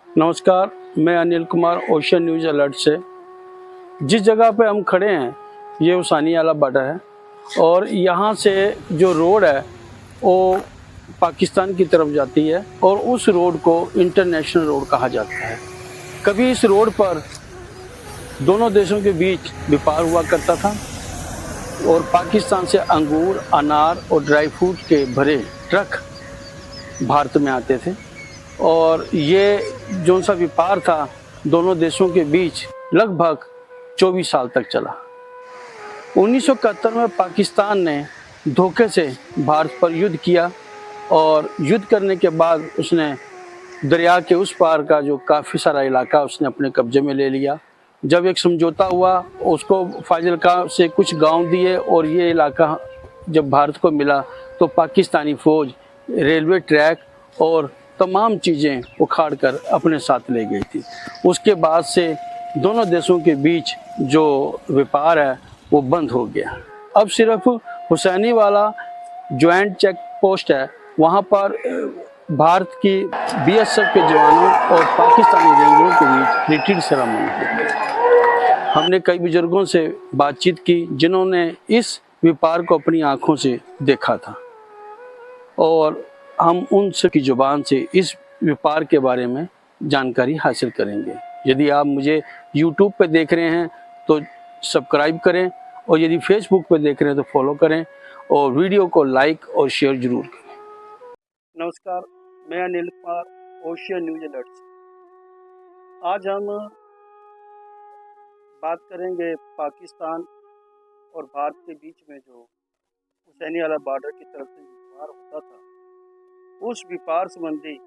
नमस्कार, मैं Anil Kumar ocean news alert से। जिस जगह पे हम खड़े हैं ये हुसैनीवाला बॉर्डर है और यहाँ से जो रोड है वो पाकिस्तान की तरफ जाती है और उस रोड को इंटरनेशनल रोड कहा जाता है। कभी इस रोड पर दोनों देशों के बीच व्यापार हुआ करता था और पाकिस्तान से अंगूर, अनार और ड्राई फ्रूट के भरे ट्रक भारत में आते थे और ये जो सा व्यापार था दोनों देशों के बीच लगभग 24 साल तक चला। 1971 में पाकिस्तान ने धोखे से भारत पर युद्ध किया और युद्ध करने के बाद उसने दरिया के उस पार का जो काफ़ी सारा इलाका उसने अपने कब्जे में ले लिया। जब एक समझौता हुआ उसको फाजिलका से कुछ गांव दिए और ये इलाका जब भारत को मिला तो पाकिस्तानी फ़ौज रेलवे ट्रैक और तमाम चीज़ें उखाड़ कर अपने साथ ले गई थी। उसके बाद से दोनों देशों के बीच जो व्यापार है वो बंद हो गया। अब सिर्फ हुसैनीवाला ज्वाइंट चेक पोस्ट है, वहाँ पर भारत की बीएसएफ के जवानों और पाकिस्तानी रेंजरों के बीच रिट्रीट सेरेमनी हुई। हमने कई बुजुर्गों से बातचीत की जिन्होंने इस व्यापार को अपनी आंखों से देखा था और हम उन सबकी ज़ुबान से इस व्यापार के बारे में जानकारी हासिल करेंगे। यदि आप मुझे YouTube पे देख रहे हैं तो सब्सक्राइब करें और यदि Facebook पे देख रहे हैं तो फॉलो करें और वीडियो को लाइक और शेयर जरूर करें। नमस्कार, मैं Anil Kumar ocean news alert से। आज हम बात करेंगे पाकिस्तान और भारत के बीच में जो हुसैनीवाला बॉर्डर की तरफ से व्यापार होता था, उस व्यापार संबंधी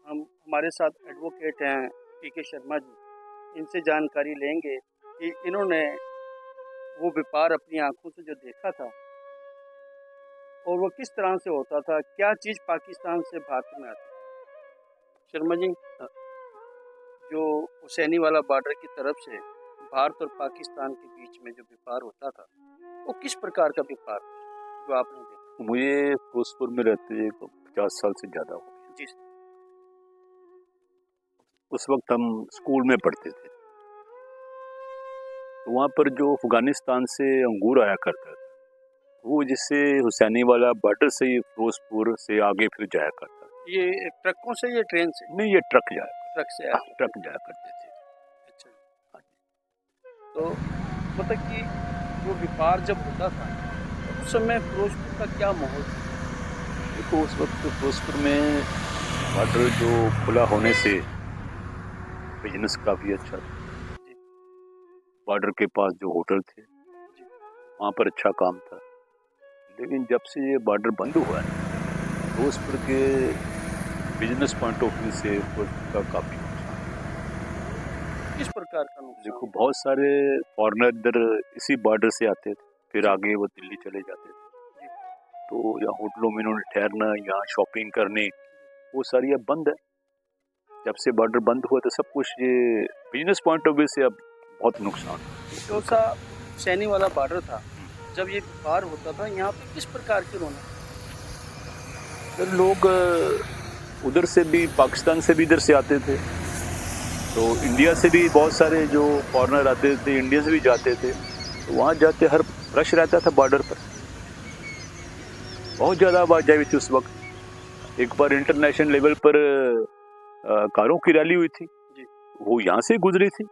हमारे साथ एडवोकेट हैं पीके शर्मा जी। इनसे जानकारी लेंगे कि इन्होंने वो व्यापार अपनी आंखों से जो देखा था और वो किस तरह से होता था, क्या चीज़ पाकिस्तान से भारत में आती थी। शर्मा जी, जो हुसैनीवाला बॉर्डर की तरफ से भारत और पाकिस्तान के बीच में जो व्यापार होता था वो किस प्रकार का व्यापार था जो आपने देखा? मुझे फिरोजपुर में रहते 50 साल से ज़्यादा हो गए जी। उस वक्त हम स्कूल में पढ़ते थे तो वहाँ पर जो अफगानिस्तान से अंगूर आया करता था वो जिससे हुसैनीवाला बॉर्डर से ही फिरोजपुर से आगे फिर जाया करता था। ये ट्रकों से या ट्रेन से? नहीं, ये ट्रक जाया ट्रक से आया। ट्रक जाया करते थे। अच्छा, तो मतलब कि वो व्यापार जब होता था उस समय फिरोजपुर का क्या माहौल था? देखो, उस वक्त फिरोजपुर में बॉर्डर जो खुला होने से बिजनेस काफ़ी अच्छा था। बॉर्डर के पास जो होटल थे वहाँ पर अच्छा काम था, लेकिन जब से ये बॉर्डर बंद हुआ है फिरोजपुर के बिजनेस पॉइंट ऑफ व्यू से फिरोजपुर का काफ़ी नुकसान। किस प्रकार का नुकसान? देखो, बहुत सारे फॉरेनर इधर इसी बॉर्डर से आते थे, फिर आगे वो दिल्ली चले जाते थे, तो यहाँ होटलों में इन्होंने ठहरना, यहाँ शॉपिंग करने, वो सारी अब बंद है। जब से बॉर्डर बंद हुआ तो सब कुछ ये बिजनेस पॉइंट ऑफ व्यू से अब बहुत नुकसान। जो सा हुसैनीवाला बॉर्डर था, जब ये व्यापार होता था यहाँ पे किस प्रकार की रौनक? फिर लोग उधर से भी, पाकिस्तान से भी इधर से आते थे, तो इंडिया से भी बहुत सारे जो फॉरेनर आते थे, इंडिया से भी जाते थे, तो वहाँ जाते हर रश रहता था बॉर्डर पर, बहुत ज़्यादा आवाजाही थी उस वक्त। एक बार इंटरनेशनल लेवल पर कारों की रैली हुई थी, वो यहाँ से गुजरी थी,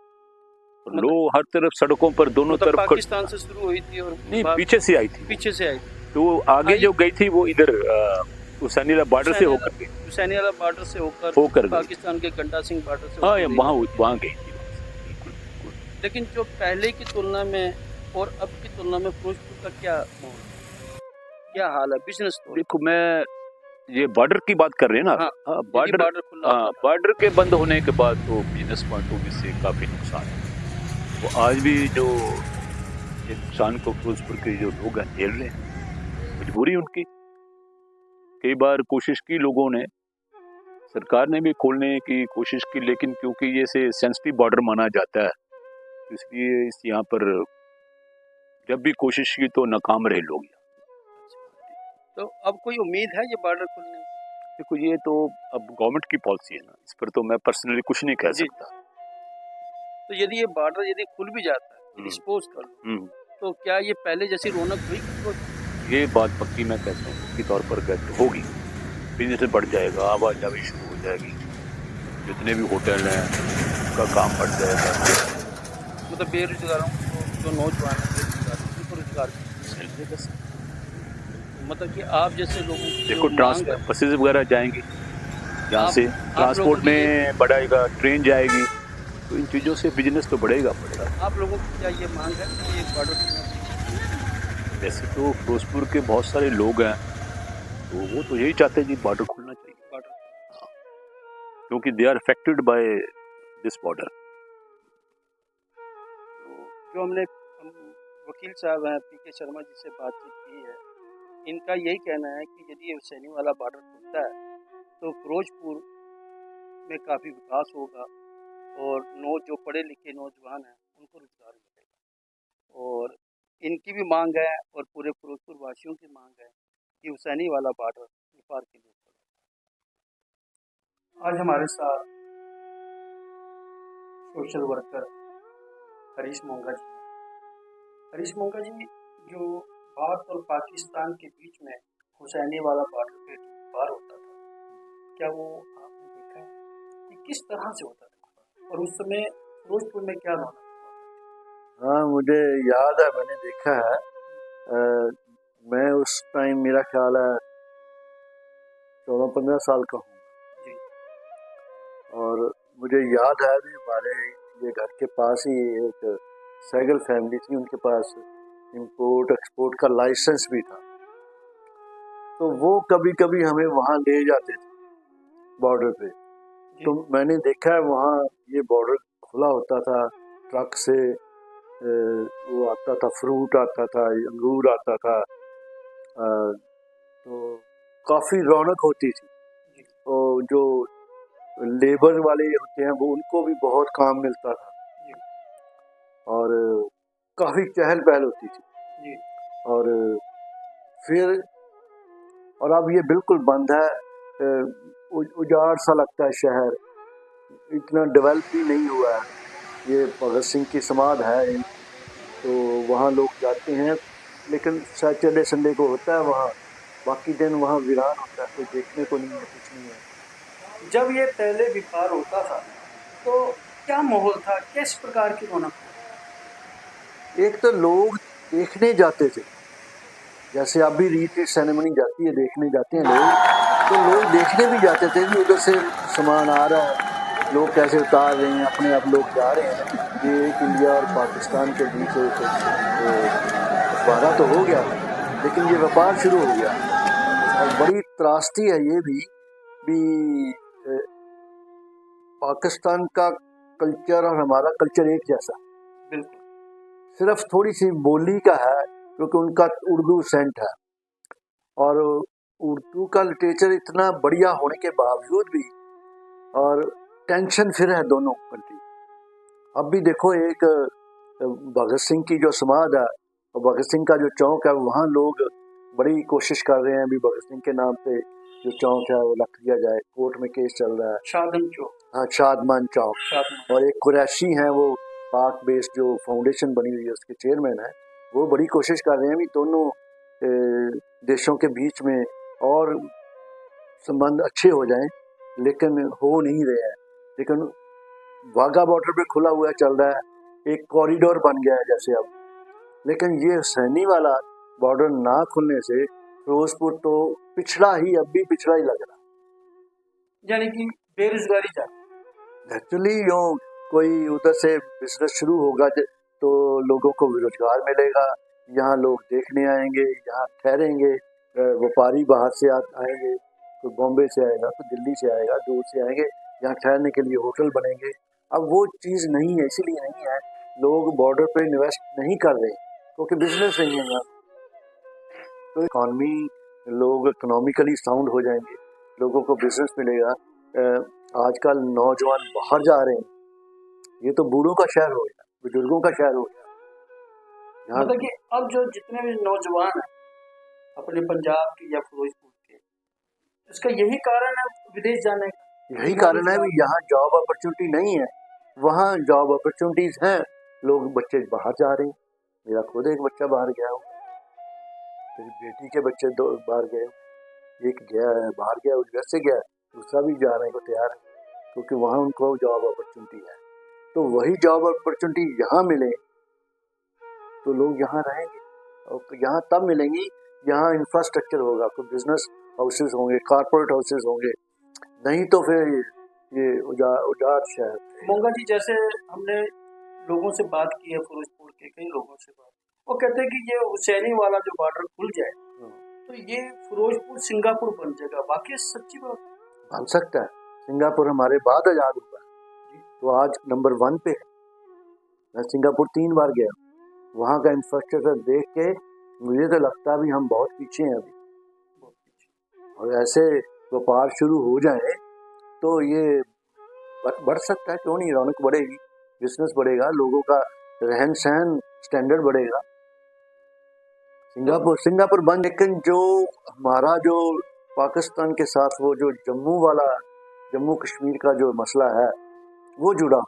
लोग हर तरफ सड़कों पर दोनों तरफ पाकिस्तान से शुरू हुई थी और नहीं, पीछे से आई थी, पीछे से आई, तो आगे जो गई थी वो इधर हुसैनीवाला बॉर्डर से होकर गई, हुसैनीवाला बॉर्डर से होकर पाकिस्तान के गंडा सिंह बॉर्डर से। हाँ, वहाँ गई थी। लेकिन जो पहले की तुलना में और अब की तुलना में फिरोजपुर का क्या माहौल, क्या हाल है बिजनेस? तो देखो, मैं ये बॉर्डर की बात कर रहे हैं ना। हाँ, बॉर्डर के बंद होने के बाद तो बिजनेस पॉइंट ऑफ व्यू से काफ़ी नुकसान है। वो आज भी जो ये नुकसान को फिरोजपुर के जो लोग हैं झेल रहे हैं, मजबूरी उनकी। कई बार कोशिश की लोगों ने, सरकार ने भी खोलने की कोशिश की, लेकिन क्योंकि ये से सेंसिटिव बॉर्डर माना जाता है इसलिए इस यहाँ पर जब भी कोशिश की तो नाकाम रहे लोग। तो अब कोई उम्मीद है ये बॉर्डर खुलने की? देखो ये तो अब गवर्नमेंट की पॉलिसी है ना, इस पर तो मैं पर्सनली कुछ नहीं कह जी। सकता। तो यदि ये बॉर्डर यदि खुल भी जाता है, हम्म। डिस्पोज कर लो, हम्म। तो क्या ये पहले जैसी रौनक हुई तो ये बात पक्की मैं कहता हूँ पक्की तौर पर होगी। बिजनेस बढ़ जाएगा, आवाजाही शुरू हो जाएगी, जितने भी होटल हैं उनका काम बढ़ जाएगा। मतलब बेरोजगारों को, जो नौजवान है बेरोजगार हैं, उनको रोजगार मिल जाएगा सर। मतलब कि आप जैसे लोगों की देखो जो मांग है, ट्रांसपोर्ट बसेज वगैरह जाएंगी यहाँ आप से, आप लोगों ट्रांसपोर्ट की ये में बढ़ाएगा, ट्रेन जाएगी, तो इन चीज़ों से बिजनेस तो बढ़ेगा बढ़ेगा। आप लोगों की क्या ये मांग है कि ये बॉर्डर खुलना चाहिए? वैसे तो फिरोजपुर के बहुत सारे लोग हैं, तो वो तो यही चाहते हैं जी बॉर्डर खुलना चाहिए। बॉर्डर हाँ, क्योंकि they are affected by this border. जो हमने वकील साहब हैं पीके शर्मा जी से बातचीत की है, इनका यही कहना है कि यदि ये हुसैनी वाला बॉर्डर खुलता है तो फिरोजपुर में काफ़ी विकास होगा और जो पढ़े लिखे नौजवान हैं उनको रोजगार मिलेगा। और इनकी भी मांग है और पूरे फिरोजपुर वासियों की मांग है कि हुसैनी वाला बॉर्डर व्यापार के लिए खोला जाए। आज हमारे साथ सोशल वर्कर हरीश मोंगा जी हैं। हरीश मोंगा जी, जो भारत और पाकिस्तान के बीच में हुसैनी वाला बॉर्डर पे व्यापार होता था, क्या वो आपने देखा है कि किस तरह से होता था और उस समय फिरोजपुर में क्या रौनक हुआ? हाँ, मुझे याद है, मैंने देखा है। मैं उस टाइम मेरा ख्याल है 14-15 साल का हूँ जी और मुझे याद है भी हमारे ये घर के पास ही एक सैगल फैमिली थी, उनके पास इंपोर्ट एक्सपोर्ट का लाइसेंस भी था, तो वो कभी कभी हमें वहाँ ले जाते थे बॉर्डर पे। तो मैंने देखा है वहाँ ये बॉर्डर खुला होता था, ट्रक से वो आता था, फ्रूट आता था, अंगूर आता था, तो काफ़ी रौनक होती थी। और जो लेबर वाले होते हैं वो उनको भी बहुत काम मिलता था और काफ़ी चहल पहल होती थी। और फिर और अब ये बिल्कुल बंद है, उजाड़ सा लगता है शहर, इतना डेवलप भी नहीं हुआ है। ये भगत सिंह की समाध है, तो वहाँ लोग जाते हैं, लेकिन सैटरडे संडे को होता है वहाँ, बाकी दिन वहाँ वीरान होता है, कोई देखने को नहीं है, कुछ नहीं है। जब ये पहले व्यापार होता था तो क्या माहौल था, किस प्रकार की रौनक थी? एक तो लोग देखने जाते थे, जैसे अब भी रीट्रीट सेरेमनी जाती है, देखने जाते हैं लोग, तो लोग देखने भी जाते थे कि उधर से सामान आ रहा है, लोग कैसे उतार रहे हैं, अपने आप लोग जा रहे हैं। ये एक इंडिया और पाकिस्तान के बीच एक बटवारा तो हो गया था, लेकिन ये व्यापार शुरू हो गया। और बड़ी त्रासदी है ये भी पाकिस्तान का कल्चर और हमारा कल्चर एक जैसा, बिल्कुल सिर्फ थोड़ी सी बोली का है, क्योंकि उनका उर्दू सेंट है और उर्दू का लिटरेचर इतना बढ़िया होने के बावजूद भी और टेंशन फिर है दोनों कंट्री। अब भी देखो, एक भगत सिंह की जो समाध है और भगत सिंह का जो चौक है, वहाँ लोग बड़ी कोशिश कर रहे हैं अभी भगत सिंह के नाम पे जो चौक है वो रख दिया जाए। कोर्ट में केस चल रहा है, शादन चौक, हाँ, शादमान चौक। और एक कुरैशी हैं, वो पाक बेस्ड जो फाउंडेशन बनी हुई है उसके चेयरमैन है, वो बड़ी कोशिश कर रहे हैं भी दोनों देशों के बीच में और संबंध अच्छे हो जाएं, लेकिन हो नहीं रहे हैं। लेकिन वाघा बॉर्डर पे खुला हुआ चल रहा है, एक कॉरिडोर बन गया है जैसे अब, लेकिन ये हुसैनी वाला बॉर्डर ना खुलने से फिरोजपुर तो पिछड़ा ही, अब भी पिछड़ा ही लग रहा है। यानी कि बेरोजगारी जाती। एक्चुअली यो कोई उधर से बिजनेस शुरू होगा तो लोगों को रोजगार मिलेगा, यहाँ लोग देखने आएंगे, यहाँ ठहरेंगे, व्यापारी बाहर से आएंगे, कोई बॉम्बे से आएगा, कोई दिल्ली से आएगा, दूर से आएंगे, यहाँ ठहरने के लिए होटल बनेंगे। अब वो चीज़ नहीं है, इसीलिए नहीं है, लोग बॉर्डर पे इन्वेस्ट नहीं कर रहे क्योंकि बिजनेस नहीं है यहाँ। तो इकॉनमी, लोग इकोनॉमिकली साउंड हो जाएंगे, लोगों को बिजनेस मिलेगा। आजकल नौजवान बाहर जा रहे हैं, ये तो बूढ़ों का शहर हो गया, बुजुर्गों का शहर हो गया। मतलब कि अब जो जितने भी नौजवान हैं अपने पंजाब के या फिरोजपुर के, इसका यही कारण है विदेश जाने का। यही कारण है भी यहाँ जॉब अपॉर्चुनिटी नहीं है, वहाँ जॉब अपॉर्चुनिटीज हैं, लोग बच्चे बाहर जा रहे हैं। मेरा खुद एक बच्चा बाहर गया हो, मेरी बेटी के बच्चे दो बाहर गए, एक गया है बाहर गया यूएस से गया, दूसरा भी जाने को तैयार है, क्योंकि वहाँ उनको जॉब अपॉर्चुनिटी है। तो वही जॉब अपॉर्चुनिटी यहाँ मिले तो लोग यहाँ रहेंगे, और यहाँ तब मिलेंगी यहाँ इंफ्रास्ट्रक्चर होगा, कोई बिजनेस हाउसेज होंगे, कारपोरेट हाउसेज होंगे, नहीं तो फिर ये उजाड़ शहर। मोंगा जी, जैसे हमने लोगों से बात की है, फिरोजपुर के कई लोगों से बात, वो कहते हैं कि ये हुसैनी वाला जो बॉर्डर खुल जाए तो ये फिरोजपुर सिंगापुर बन जाएगा, वाकई सच्ची बात? बन सकता है। सिंगापुर हमारे बाद आजाद हुआ तो आज नंबर 1 पे है। मैं सिंगापुर 3 बार गया, वहाँ का इंफ्रास्ट्रक्चर देख के मुझे तो लगता भी हम बहुत पीछे हैं अभी, और ऐसे व्यापार शुरू हो जाए तो ये बढ़ सकता है, क्यों नहीं, रौनक बढ़ेगी, बिजनेस बढ़ेगा, लोगों का रहन सहन स्टैंडर्ड बढ़ेगा। सिंगापुर बंद, लेकिन जो हमारा जो पाकिस्तान के साथ वो जो जम्मू कश्मीर का जो मसला है वो जुड़ा,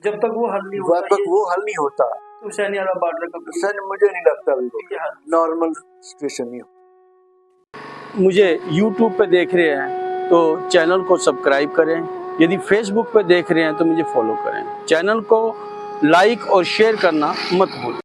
जब तक वो हल नहीं होता तो हुसैनी वाला बॉर्डर का मुझे नहीं लगता अभी नॉर्मल सिचुएशन नहीं हो। मुझे YouTube पे देख रहे हैं तो चैनल को सब्सक्राइब करें, यदि Facebook पे देख रहे हैं तो मुझे फॉलो करें, चैनल को लाइक और शेयर करना मत भूलें।